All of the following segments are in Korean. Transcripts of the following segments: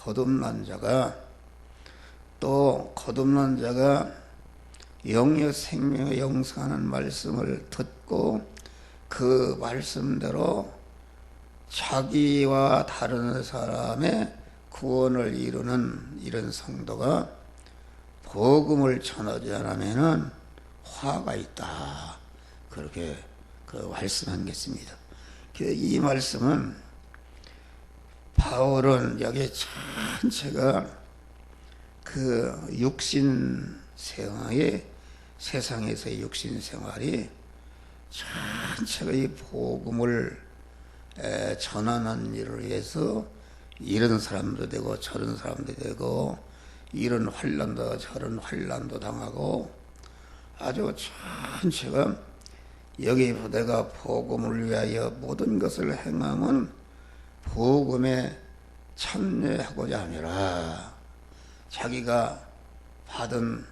거듭난 자가 또 거듭난 자가 영의 생명의 영생하는 말씀을 듣고 그 말씀대로 자기와 다른 사람의 구원을 이루는 이런 성도가 복음을 전하지 않으면은 화가 있다. 그렇게 말씀한 것입니다. 이 말씀은 바울은 여기 전체가 육신 생활이 세상에서의 육신 생활이 전체가 이 복음을 전하는 일을 위해서 이런 사람도 되고 저런 사람도 되고 이런 환난도 저런 환난도 당하고 아주 전체가 여기 내가 복음을 위하여 모든 것을 행함은 복음에 참여하고자 함이라. 자기가 받은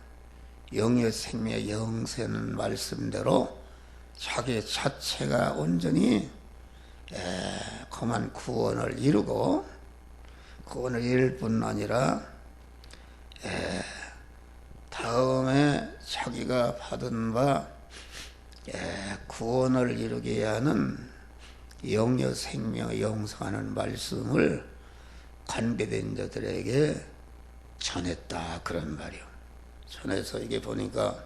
영의 생명의 영생하는 말씀대로 자기 자체가 온전히 그만 구원을 이루고 구원을 이룰 뿐 아니라 다음에 자기가 받은 바 구원을 이루게 하는 영의 생명 영생하는 말씀을 관계된 자들에게 전했다. 그런 말이요. 전해서 이게 보니까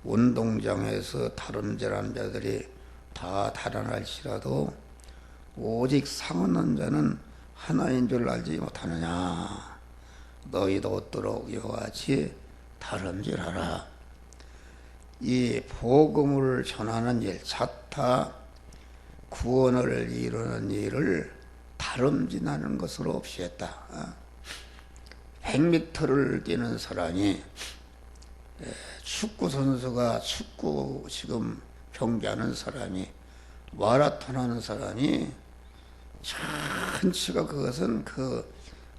운동장에서 다름질하는 자들이 다 달아날지라도 오직 상언한 자는 하나인 줄 알지 못하느냐. 너희도 얻도록 이와 같이 다름질하라. 이 복음을 전하는 일, 자타 구원을 이루는 일을 다름질하는 것으로 없이 했다. 100m를 뛰는 사람이 축구 선수가 축구 지금 경기하는 사람이 마라톤 하는 사람이 전체가 그것은 그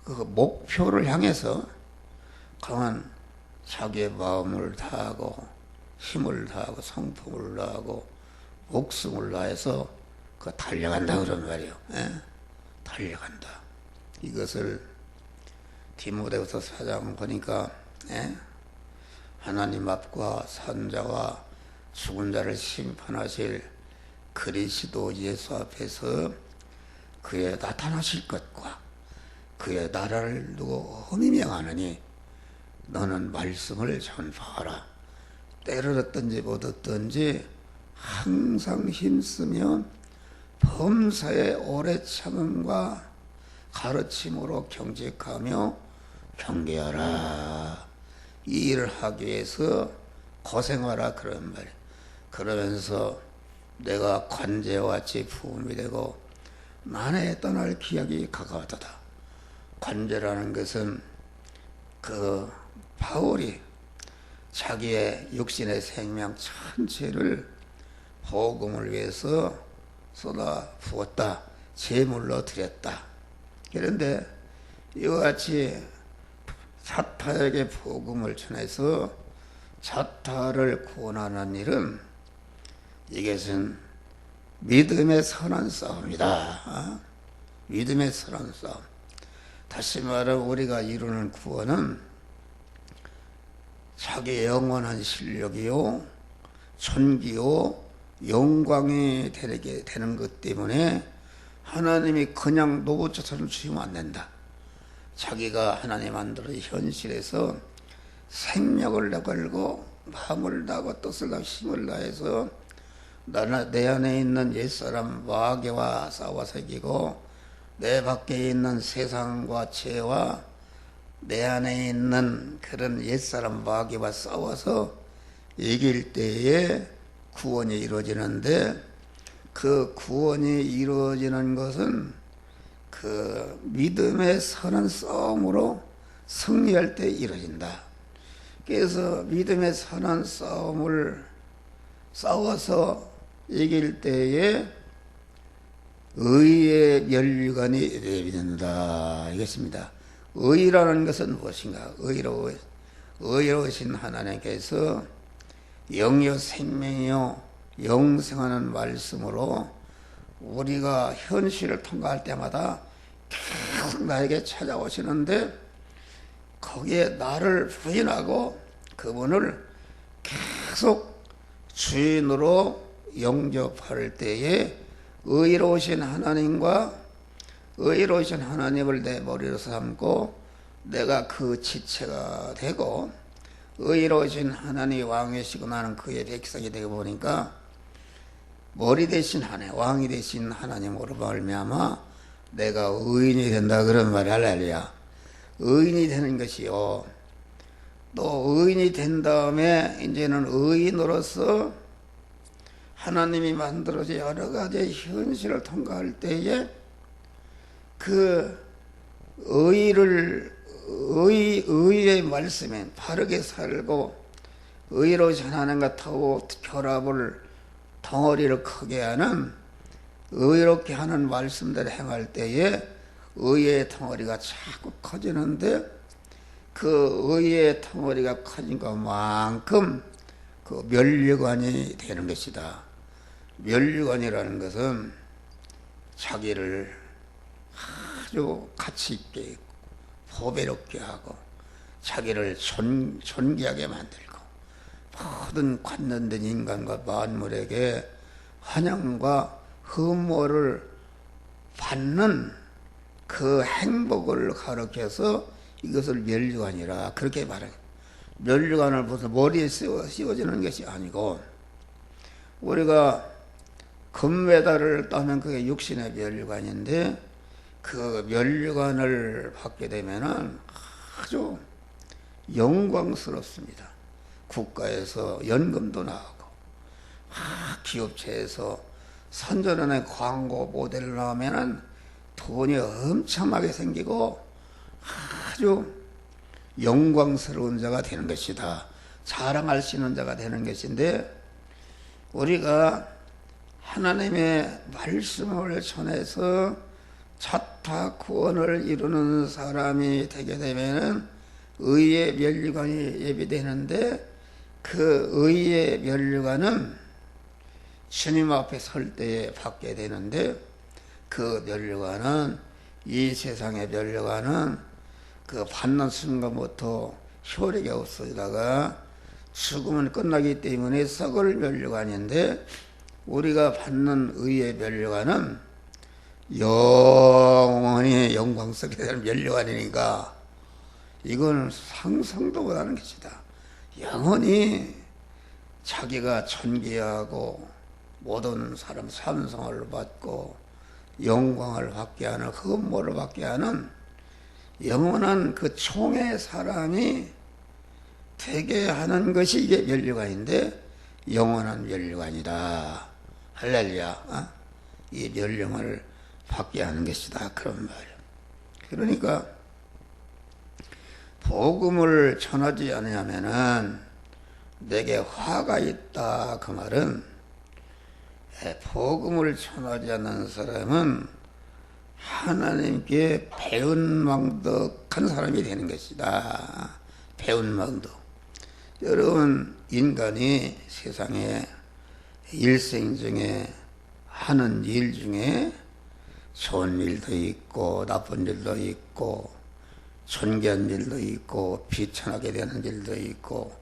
목표를 향해서 강한 자기의 마음을 다하고 힘을 다하고 성품을 다하고 목숨을 다해서 달려간다 그런 말이에요. 달려간다. 이것을 디모데후서 4장 보니까 하나님 앞과 산자와 죽은 자를 심판하실 그리스도 예수 앞에서 그의 나타나실 것과 그의 나라를 두고 험히 명하느니 너는 말씀을 전파하라. 때를 얻든지 못 얻든지 항상 힘쓰며 범사에 오래 참음과 가르침으로 경직하며 경계하라. 이 일을 하기 위해서 고생하라 그런 말이에요. 그러면서 내가 관제와 같이 부음이 되고 만에 떠날 기약이 가까웠다. 관제라는 것은 바울이 자기의 육신의 생명 전체를 복음을 위해서 쏟아 부었다. 제물로 드렸다. 그런데 이와 같이 자타에게 복음을 전해서 자타를 구원하는 일은 이것은 믿음의 선한 싸움이다. 믿음의 선한 싸움. 다시 말해 우리가 이루는 구원은 자기의 영원한 실력이요 존귀요 영광이 되게 되는 것 때문에 하나님이 그냥 노고자처럼 주시면 안 된다. 자기가 하나님 만들어 현실에서 생명을 내걸고 마음을 다하고 뜻을 다하고 힘을 다해서 내 안에 있는 옛사람 마귀와 싸워서 이기고 내 밖에 있는 세상과 죄와 내 안에 있는 그런 옛사람 마귀와 싸워서 이길 때에 구원이 이루어지는데 그 구원이 이루어지는 것은 그 믿음의 선한 싸움으로 승리할 때 이루어진다. 그래서 믿음의 선한 싸움을 싸워서 이길 때에 의의 면류관이 되어진다. 이것입니다. 의라는 것은 무엇인가? 의로우신 하나님께서 영이요 생명이요 영생하는 말씀으로 우리가 현실을 통과할 때마다 계속 나에게 찾아오시는데 거기에 나를 부인하고 그분을 계속 주인으로 영접할 때에 의로우신 하나님과 의로우신 하나님을 내 머리로 삼고 내가 그 지체가 되고 의로우신 하나님이 왕이시고 나는 그의 백성이 되고 보니까 머리 대신 하나님, 왕이 대신 하나님으로 말미암아 내가 의인이 된다 그런 말이 할렐루야. 의인이 되는 것이요. 또 의인이 된 다음에 이제는 의인으로서 하나님이 만들어진 여러 가지 현실을 통과할 때에 그 의의 말씀에 바르게 살고 의로우신 하나님과 더욱 결합을 덩어리를 크게 하는 의롭게 하는 말씀대로 행할 때에 의의 덩어리가 자꾸 커지는데 그 의의 덩어리가 커진 것만큼 그 면류관이 되는 것이다. 면류관이라는 것은 자기를 아주 가치 있게 보배롭게 하고 자기를 존귀하게 만들고 모든 관련된 인간과 만물에게 환영과 흠모를 받는 그 행복을 가르쳐서 이것을 면류관이라 그렇게 말해요. 면류관을 무슨 머리에 씌워지는 것이 아니고 우리가 금메달을 따면 그게 육신의 면류관인데 그 면류관을 받게 되면은 아주 영광스럽습니다. 국가에서 연금도 나오고 기업체에서 선전원의 광고 모델을 나오면은 돈이 엄청나게 생기고 아주 영광스러운 자가 되는 것이다. 자랑할 수 있는 자가 되는 것인데 우리가 하나님의 말씀을 전해서 자타 구원을 이루는 사람이 되게 되면은 의의 면류관이 예비되는데 그 의의 면류관은 주님 앞에 설 때에 받게 되는데 그 면류관은 이 세상의 면류관은 그 받는 순간부터 효력이 없어지다가 죽음은 끝나기 때문에 썩을 면류관인데 우리가 받는 의의 면류관은 영원히 영광스럽게 되는 면류관이니까 이건 상상도 못하는 것이다. 영원히 자기가 존귀하고 모든 사람 찬송을 받고 영광을 받게 하는 흠모를 받게 하는 영원한 그 총의 사람이 되게 하는 것이 이게 면류관인데 영원한 면류관이다. 할렐루야. 이 면류관을 받게 하는 것이다. 그런 말이에요. 그러니까 복음을 전하지 않으면은 내게 화가 있다. 그 말은 복음을 전하지 않는 사람은 하나님께 배은망덕한 사람이 되는 것이다. 배은망덕. 여러분 인간이 세상에 일생 중에 하는 일 중에 좋은 일도 있고 나쁜 일도 있고 존귀한 일도 있고 비천하게 되는 일도 있고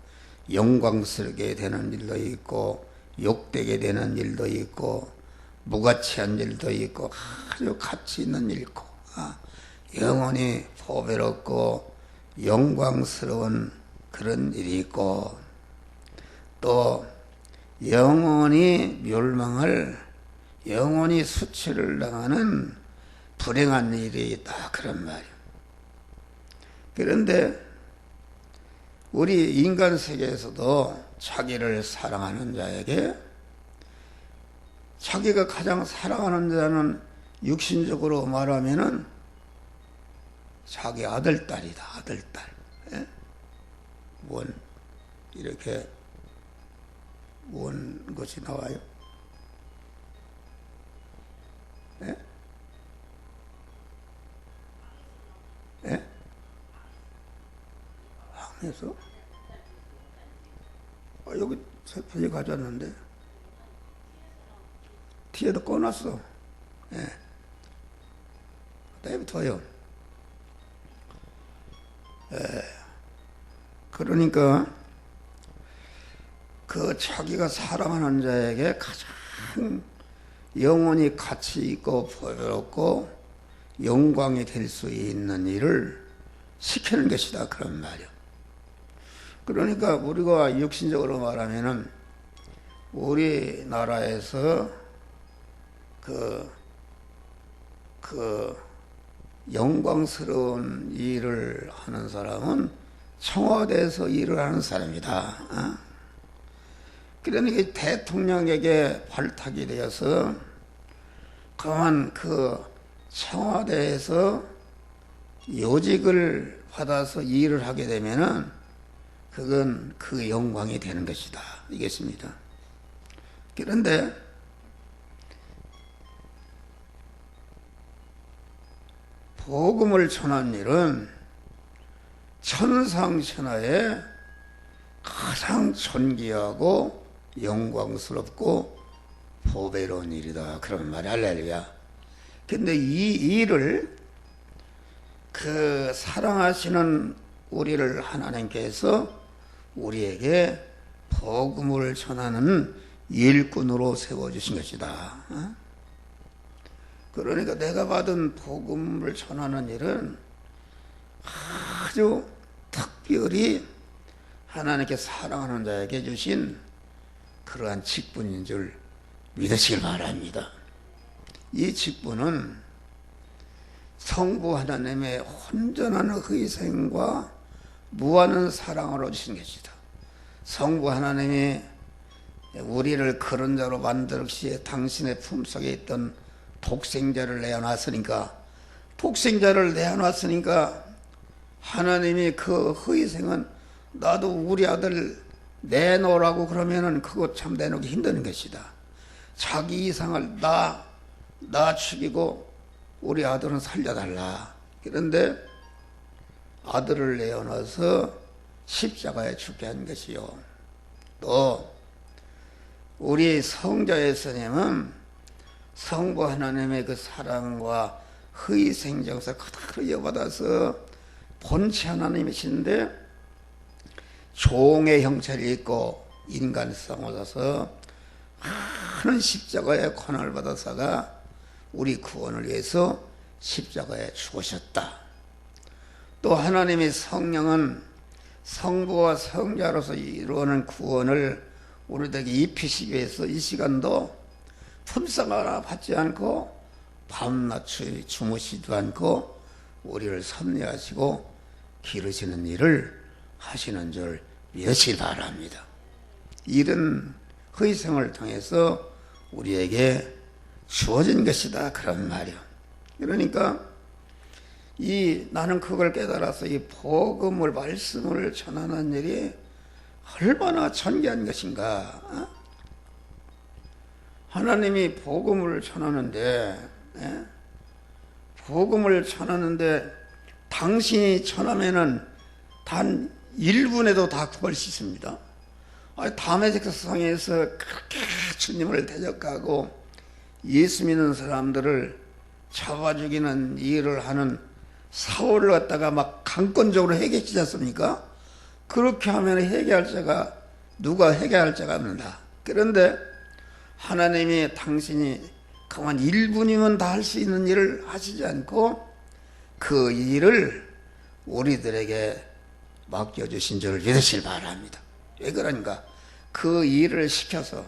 영광스럽게 되는 일도 있고 욕되게 되는 일도 있고 무가치한 일도 있고 아주 가치 있는 일이고 영원히 보배롭고 영광스러운 그런 일이 있고 또 영원히 멸망할 영원히 수치를 당하는 불행한 일이 있다. 그런 말이에요. 그런데 우리 인간 세계에서도 자기를 사랑하는 자에게 자기가 가장 사랑하는 자는 육신적으로 말하면은 자기 아들딸이다. 아들딸. 예? 뭔 이렇게 뭔 것이 나와요? 예? 예? 항에서? 여기 세편이 가져왔는데 뒤에도 꺼놨어. 예. 내부터요. 그러니까 그 자기가 사랑하는 자에게 가장 영원히 가치 있고 보배롭고 영광이 될 수 있는 일을 시키는 것이다, 그런 말이야. 그러니까 우리가 육신적으로 말하면은 우리나라에서 그 영광스러운 일을 하는 사람은 청와대에서 일을 하는 사람이다. 그러니까 대통령에게 발탁이 되어서 그만 그 청와대에서 요직을 받아서 일을 하게 되면은 그건 그 영광이 되는 것이다, 이겠습니다. 그런데 복음을 전하는 일은 천상천하에 가장 존귀하고 영광스럽고 보배로운 일이다, 그런 말이 할렐루야. 근데 이 일을 그 사랑하시는 우리를 하나님께서 우리에게 복음을 전하는 일꾼으로 세워주신 것이다. 그러니까 내가 받은 복음을 전하는 일은 아주 특별히 하나님께 사랑하는 자에게 주신 그러한 직분인 줄 믿으시길 바랍니다. 이 직분은 성부 하나님의 혼전한 희생과 무한한 사랑으로 주신 것이다. 성부 하나님이 우리를 그런 자로 만들시에 당신의 품속에 있던 독생자를 내어놨으니까, 하나님이 그 희생은 나도 우리 아들 내놓으라고 그러면은 그거 참 내놓기 힘든 것이다. 자기 이상을 나 죽이고 우리 아들은 살려달라. 그런데 아들을 내어놔서 십자가에 죽게 한 것이요. 또 우리 성자 예수님은 성부 하나님의 그 사랑과 희생 정서 그대로 이어받아서 본체 하나님이신데 종의 형체를 입고 인간성을 얻어서 많은 십자가의 고난을 받아서가 우리 구원을 위해서 십자가에 죽으셨다. 또 하나님의 성령은 성부와 성자로서 이루어낸 구원을 우리에게 입히시기 위해서 이 시간도 품삯 하나 받지 않고 밤낮 주무시지도 않고 우리를 섭리하시고 기르시는 일을 하시는 줄 믿으시기 바랍니다. 이런 희생을 통해서 우리에게 주어진 것이다, 그런 말이요. 그러니까 나는 그걸 깨달아서 이 복음을, 말씀을 전하는 일이 얼마나 존귀한 것인가. 하나님이 복음을 전하는데 당신이 전하면은 단 1분에도 다 구할 수 있습니다. 다메섹 성에서 그렇게 주님을 대적하고 예수 믿는 사람들을 잡아 죽이는 일을 하는 사울을 갖다가 막 강권적으로 해결하지 않습니까? 그렇게 하면 누가 해결할 자가 없는다. 그런데 하나님이 당신이 가만 1분이면 다 할 수 있는 일을 하시지 않고 그 일을 우리들에게 맡겨주신 줄 믿으시길 바랍니다. 왜 그런가? 그 일을 시켜서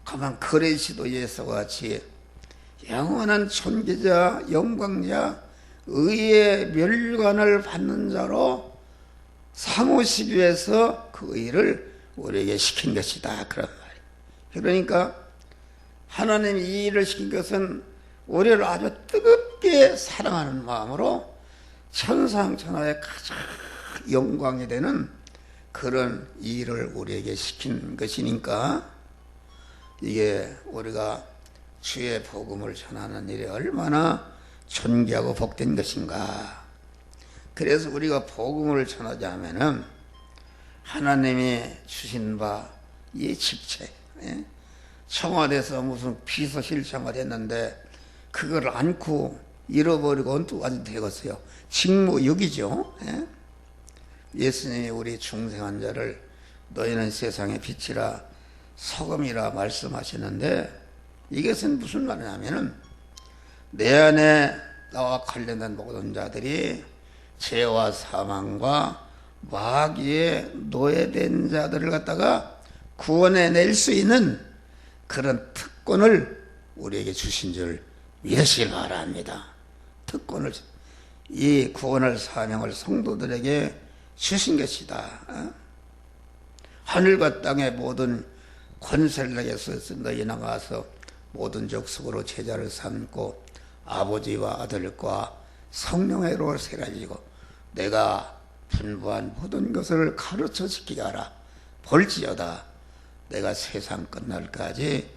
가만 그레시도 예수와 같이 영원한 존귀자, 영광자, 의의 멸관을 받는 자로 삼으시기 위해서 그 일을 우리에게 시킨 것이다, 그런 말이에요. 그러니까 하나님이 이 일을 시킨 것은 우리를 아주 뜨겁게 사랑하는 마음으로 천상천하의 가장 영광이 되는 그런 일을 우리에게 시킨 것이니까 이게 우리가 주의 복음을 전하는 일이 얼마나 존귀하고 복된 것인가. 그래서 우리가 복음을 전하지 하면은 하나님이 주신 바 이 직책, 청와대에서 무슨 비서실장을 했는데 그걸 안고 잃어버리고 엉뚱하지 되겠어요. 직무유기죠. 예? 예수님이 우리 중생한 자를 너희는 세상의 빛이라 소금이라 말씀하시는데, 이것은 무슨 말이냐면은 내 안에 나와 관련된 모든 자들이 죄와 사망과 마귀에 노예된 자들을 갖다가 구원해낼 수 있는 그런 특권을 우리에게 주신 줄 믿으시길 바랍니다. 특권을, 이 구원할 사명을 성도들에게 주신 것이다. 하늘과 땅의 모든 권세를 내게 써서 너희 나가서 모든 족속으로 제자를 삼고 아버지와 아들과 성령의 이름으로 세라지고 내가 분부한 모든 것을 가르쳐 지키게 하라. 볼지어다 내가 세상 끝날까지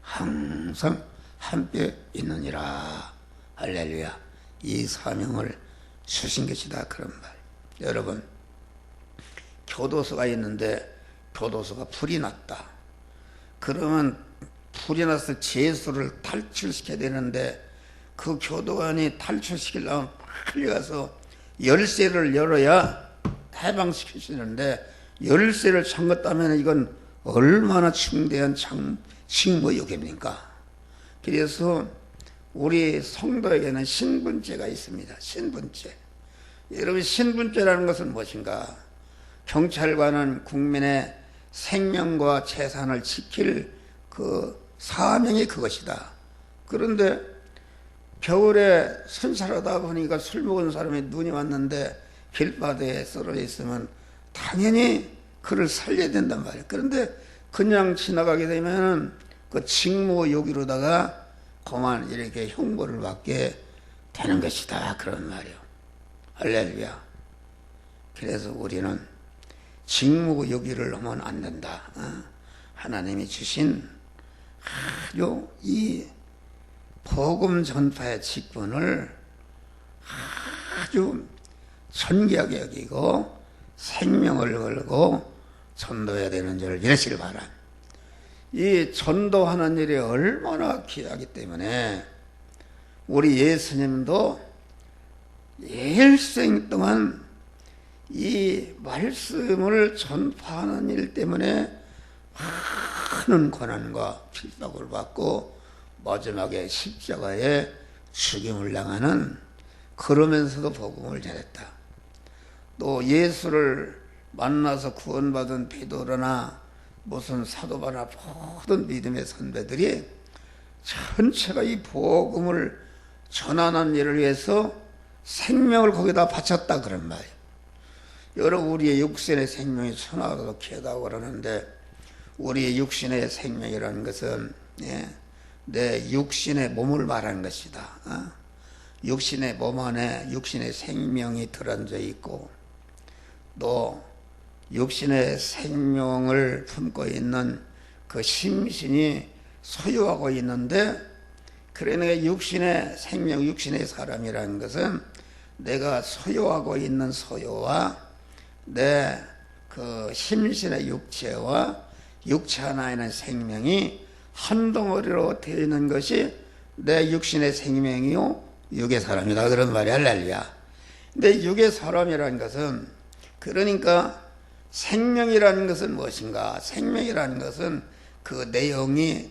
항상 함께 있느니라. 할렐루야. 이 사명을 주신 것이다. 그런 말. 여러분, 교도소가 있는데 교도소가 불이 났다. 그러면 불이 나서 죄수를 탈출시켜야 되는데 그 교도관이 탈출시키려면 빨리 가서 열쇠를 열어야 해방시키시는데 열쇠를 잠갔다면 이건 얼마나 중대한 직무유기입니까? 그래서 우리 성도에게는 신분죄가 있습니다. 신분죄. 여러분, 신분죄라는 것은 무엇인가? 경찰관은 국민의 생명과 재산을 지킬 그 사명이 그것이다. 그런데 겨울에 선살하다 보니까 술 먹은 사람이 눈이 왔는데 길바닥에 쓰러져 있으면 당연히 그를 살려야 된단 말이에요. 그런데 그냥 지나가게 되면 그 직무유기로다가 그만 이렇게 형벌을 받게 되는 것이다. 그런 말이에요. 할렐루야. 그래서 우리는 직무유기를 하면 안 된다. 하나님이 주신 아주 이 복음 전파의 직분을 아주 존귀하게 여기고 생명을 걸고 전도해야 되는 줄을 믿으시길 바랍니다. 이 전도하는 일이 얼마나 귀하기 때문에 우리 예수님도 일생 동안 이 말씀을 전파하는 일 때문에 많은 고난과 핍박을 받고 마지막에 십자가에 죽임을 당하는, 그러면서도 복음을 전했다. 또 예수를 만나서 구원받은 베드로나 무슨 사도바나 모든 믿음의 선배들이 전체가 이 복음을 전하는 일을 위해서 생명을 거기다 바쳤다. 그런 말이에요. 여러분, 우리의 육신의 생명이 천하가 귀하다고 그러는데 우리의 육신의 생명이라는 것은 내 육신의 몸을 말하는 것이다. 육신의 몸 안에 육신의 생명이 들어앉아 있고 또 육신의 생명을 품고 있는 그 심신이 소유하고 있는데, 그러니까 육신의 생명, 육신의 사람이라는 것은 내가 소유하고 있는 소유와 내 그 심신의 육체와 육체 하나에 있는 생명이 한 덩어리로 되어 있는 것이 내 육신의 생명이요 육의 사람이다. 그런 말이 할렐루야. 근데 육의 사람이라는 것은, 그러니까 생명이라는 것은 무엇인가? 생명이라는 것은 그 내용이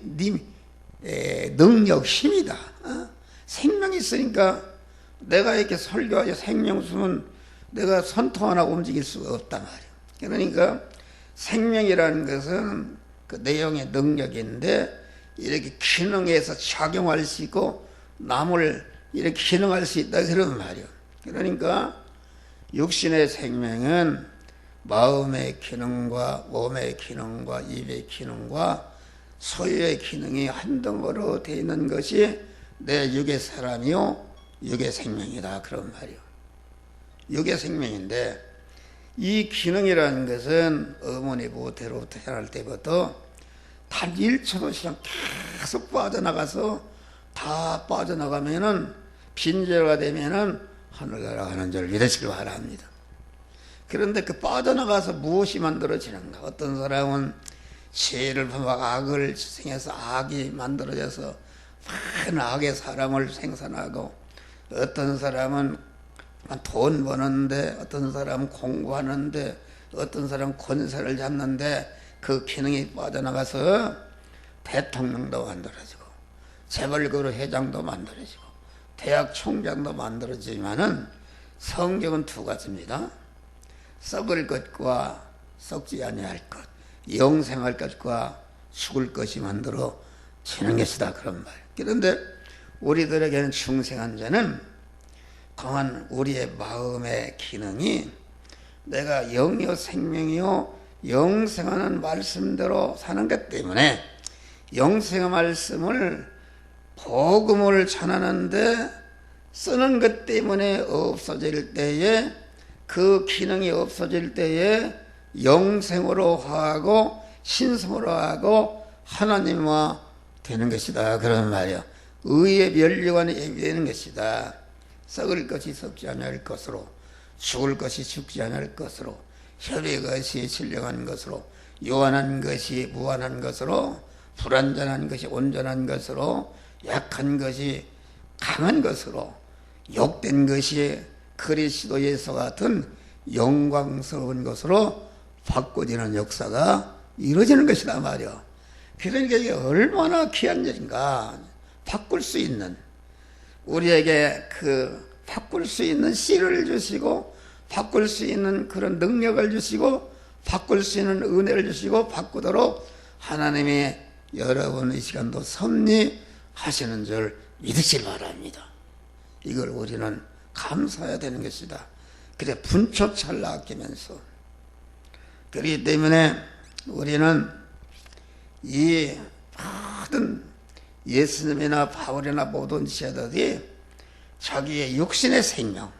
능력, 힘이다. 생명이 있으니까 내가 이렇게 설교하여 생명 숨은 내가 손톱 하나 움직일 수가 없단 말이에요. 그러니까 생명이라는 것은 그 내용의 능력인데 이렇게 기능해서 작용할 수 있고 남을 이렇게 기능할 수 있다. 그런 말이에요. 그러니까 육신의 생명은 마음의 기능과 몸의 기능과 입의 기능과 소유의 기능이 한 덩어리로 되어 있는 것이 내 육의 사람이요 육의 생명이다. 그런 말이에요. 육의 생명인데 이 기능이라는 것은 어머니 모태로부터 태어날 때부터 단 1초도 시간 계속 빠져나가서 다 빠져나가면은 빈자가 되면은 하늘 날아가는 줄 믿으시길 바랍니다. 그런데 그 빠져나가서 무엇이 만들어지는가? 어떤 사람은 죄를 범하고 악을 생해서 악이 만들어져서 많은 악의 사람을 생산하고 어떤 사람은 돈 버는데, 어떤 사람은 공부하는데, 어떤 사람은 권세를 잡는데 그 기능이 빠져나가서 대통령도 만들어지고 재벌그룹 회장도 만들어지고 대학 총장도 만들어지지만은 성경은 두 가지입니다. 썩을 것과 썩지 아니할 것, 영생할 것과 죽을 것이 만들어지는 것이다, 그런 말. 그런데 우리들에게는 중생한 자는 강한 우리의 마음의 기능이 내가 영이요 생명이요 영생하는 말씀대로 사는 것 때문에 영생의 말씀을 복음을 전하는데 쓰는 것 때문에 없어질 때에, 그 기능이 없어질 때에 영생으로 하고 신성으로 하고 하나님화 되는 것이다, 그런 말이야. 의의 면류관이 되는 것이다. 썩을 것이 썩지 않을 것으로, 죽을 것이 죽지 않을 것으로, 혈의 것이 신령한 것으로, 요한한 것이 무한한 것으로, 불완전한 것이 온전한 것으로, 약한 것이 강한 것으로, 욕된 것이 그리스도 예수 같은 영광스러운 것으로 바꿔지는 역사가 이루어지는 것이다 말이야. 그러니까 이게 얼마나 귀한 일인가. 바꿀 수 있는, 우리에게 그 바꿀 수 있는 씨를 주시고, 바꿀 수 있는 그런 능력을 주시고, 바꿀 수 있는 은혜를 주시고, 바꾸도록 하나님이 여러분 이 시간도 섭리하시는 줄 믿으시기 바랍니다. 이걸 우리는 감사해야 되는 것이다. 그래 분초찰나 아끼면서. 그렇기 때문에 우리는 이 모든 예수님이나 바울이나 모든 제자들이 자기의 육신의 생명,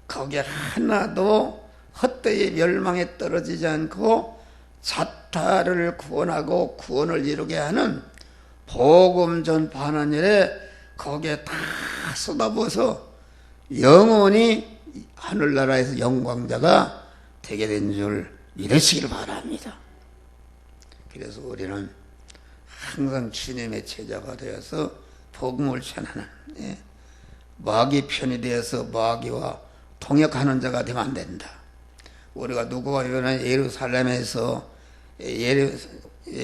거기에 하나도 헛되이 멸망에 떨어지지 않고 자타를 구원하고 구원을 이루게 하는 복음 전파하는 일에 거기에 다 쏟아부어서 영원히 하늘나라에서 영광자가 되게 된 줄 믿으시길 바랍니다. 그래서 우리는 항상 주님의 제자가 되어서 복음을 전하는, 마귀 편이 되어서 마귀와 동역하는 자가 되면 안 된다. 우리가 누구와 예루살렘에서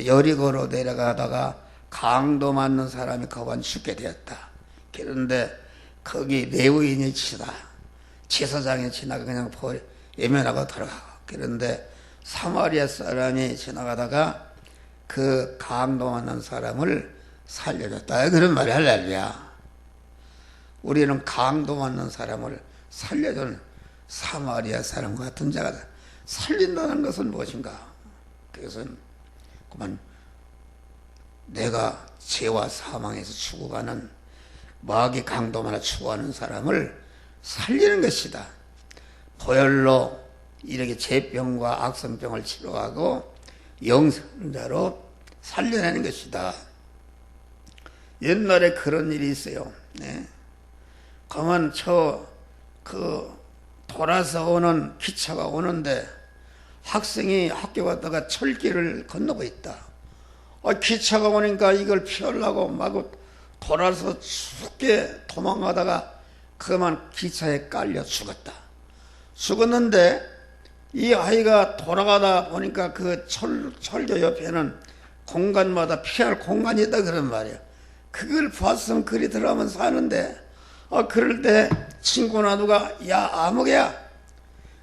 여리고로 내려가다가 강도 맞는 사람이 거반 죽게 되었다. 그런데 거기 레위인이 제사장이 지나가 그냥 예면하고 들어가고, 그런데 사마리아 사람이 지나가다가 그 강도 맞는 사람을 살려줬다, 그런 말이 할렐루야. 우리는 강도 맞는 사람을 살려주는 사마리아 사람 같은 자가 살린다는 것은 무엇인가? 그것은 그만 내가 죄와 사망에서 죽어가는 마귀 강도만을 추구하는 사람을 살리는 것이다. 보혈로 이렇게 죄병과 악성병을 치료하고 영생자로 살려내는 것이다. 옛날에 그런 일이 있어요. 가만 돌아서 오는 기차가 오는데 학생이 학교 갔다가 철길을 건너고 있다. 기차가 오니까 이걸 피하려고 마구 돌아서 죽게 도망가다가 그만 기차에 깔려 죽었다. 죽었는데 이 아이가 돌아가다 보니까 그 철교 옆에는 공간마다 피할 공간이 있다, 그런 말이야. 그걸 봤으면 그리 들어가면 사는데, 그럴 때 친구나 누가, 야 아무개야,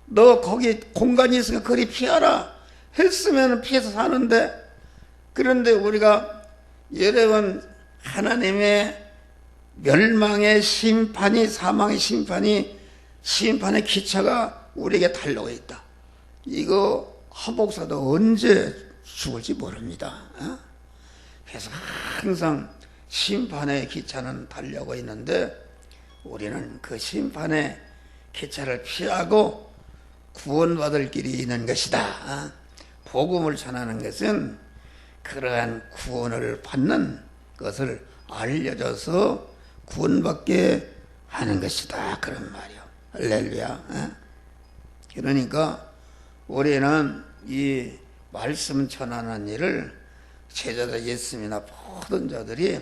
너 거기 공간이 있으니까 그리 피하라 했으면 피해서 사는데, 그런데 우리가 여러 번 하나님의 멸망의 심판이, 사망의 심판이, 심판의 기차가 우리에게 달려오고 있다. 이거 하복사도 언제 죽을지 모릅니다. 그래서 항상 심판의 기차는 달려오고 있는데 우리는 그 심판의 기차를 피하고 구원받을 길이 있는 것이다. 복음을 전하는 것은 그러한 구원을 받는 것을 알려줘서 구원받게 하는 것이다, 그런 말이요. 할렐루야. 그러니까 우리는 이 말씀 전하는 일을 제자들, 예수님이나 모든 자들이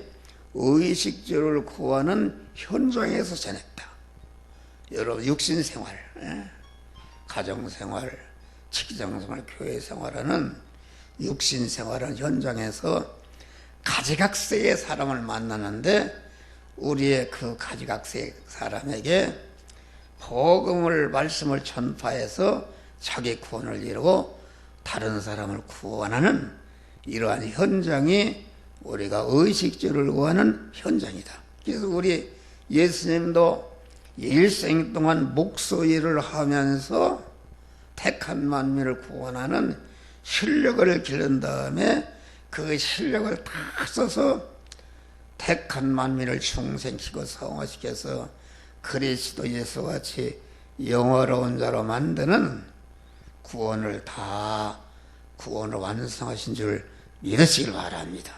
의식주를 구하는 현장에서 지냈다. 여러분 육신생활, 가정생활, 직장생활, 교회생활하는 육신생활하는 현장에서 가지각색의 사람을 만나는데 우리의 그 가지각색 사람에게 복음을 말씀을 전파해서 자기 구원을 이루고 다른 사람을 구원하는 이러한 현장이 우리가 의식주를 구하는 현장이다. 그래서 우리 예수님도 일생 동안 목소 일을 하면서 택한 만민을 구원하는 실력을 기른 다음에 그 실력을 다 써서 택한 만민을 중생시키고 성화시켜서 그리스도 예수같이 영화로운 자로 만드는 구원을 완성하신 줄 믿으시길 바랍니다.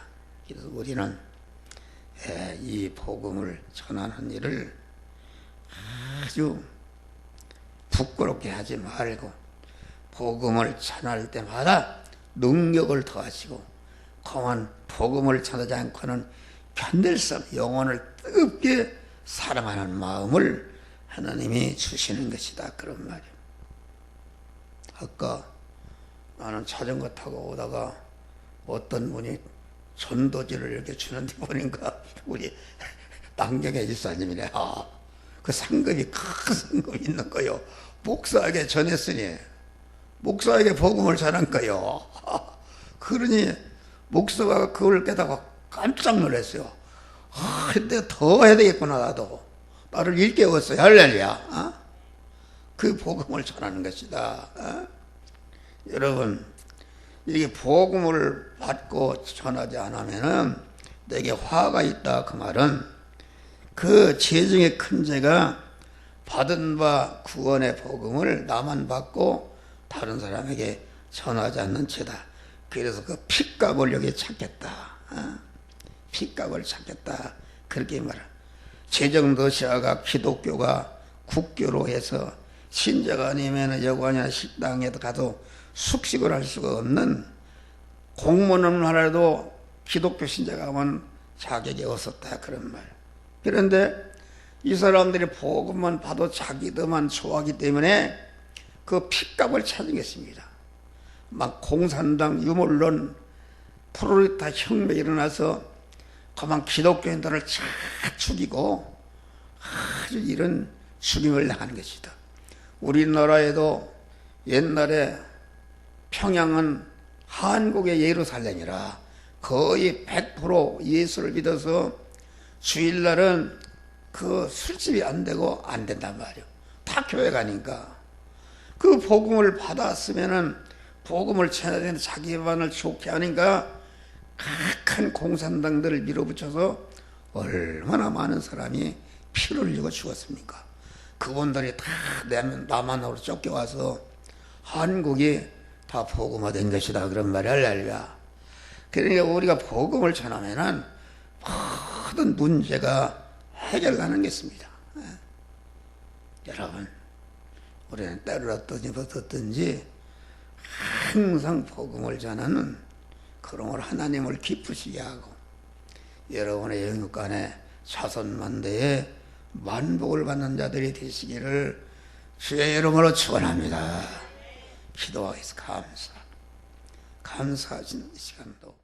그래서 우리는 이 복음을 전하는 일을 아주 부끄럽게 하지 말고 복음을 전할 때마다 능력을 더하시고 그만 복음을 전하지 않고는 견딜 수 없는 영혼을 뜨겁게 사랑하는 마음을 하나님이 주시는 것이다. 그런 말이에요. 아까 나는 자전거 타고 오다가 어떤 분이 전도지를 이렇게 주는데 보니까 우리 남경의 집사님이네. 그 상급이 큰 상급이 있는 거요. 목사에게 전했으니 목사에게 복음을 전한 거요. 그러니 목사가 그걸 깨닫고 깜짝 놀랐어요. 근데 더 해야 되겠구나. 나를 일깨웠어요. 할렐루야. 그 복음을 전하는 것이다. 여러분, 이게 복음을 받고 전하지 않으면은 내게 화가 있다. 그 말은 그 죄 중에 큰 죄가 받은 바 구원의 복음을 나만 받고 다른 사람에게 전하지 않는 죄다. 그래서 그 핏값을 여기 찾겠다. 핏값을 찾겠다. 그렇게 말해. 제정도시아가 기독교가 국교로 해서 신자가 아니면 여관이나 식당에 가도 숙식을 할 수가 없는 공무원 하나라도 기독교 신자가 하면 자격이 없었다. 그런 말. 그런데 이 사람들이 복음만 봐도 자기들만 좋아하기 때문에 그 핏값을 찾으겠습니다. 막 공산당 유물론 프로레타 혁명이 일어나서 그만 기독교인들을 쫙 죽이고 아주 이런 죽임을 당하는 것이다. 우리나라에도 옛날에 평양은 한국의 예루살렘이라 거의 100% 예수를 믿어서 주일날은 그 술집이 안 되고 안 된단 말이에요. 다 교회 가니까. 그 복음을 받았으면은 복음을 전하는 자기만을 좋게 하니까 큰 공산당들을 밀어붙여서 얼마나 많은 사람이 피를 흘리고 죽었습니까? 그분들이 다 남한으로 쫓겨와서 한국이 다 복음화된 것이다. 그런 말이 할렐루야. 그러니까 우리가 복음을 전하면은 모든 문제가 해결가는 것입니다. 여러분, 우리는 때를 어떻든지 항상 복음을 전하는 그런 걸 하나님을 기쁘시게 하고 여러분의 영육간에 자손만대에 만복을 받는 자들이 되시기를 주의 이름으로 축원합니다. 기도하겠습니다. 감사하신 이 시간도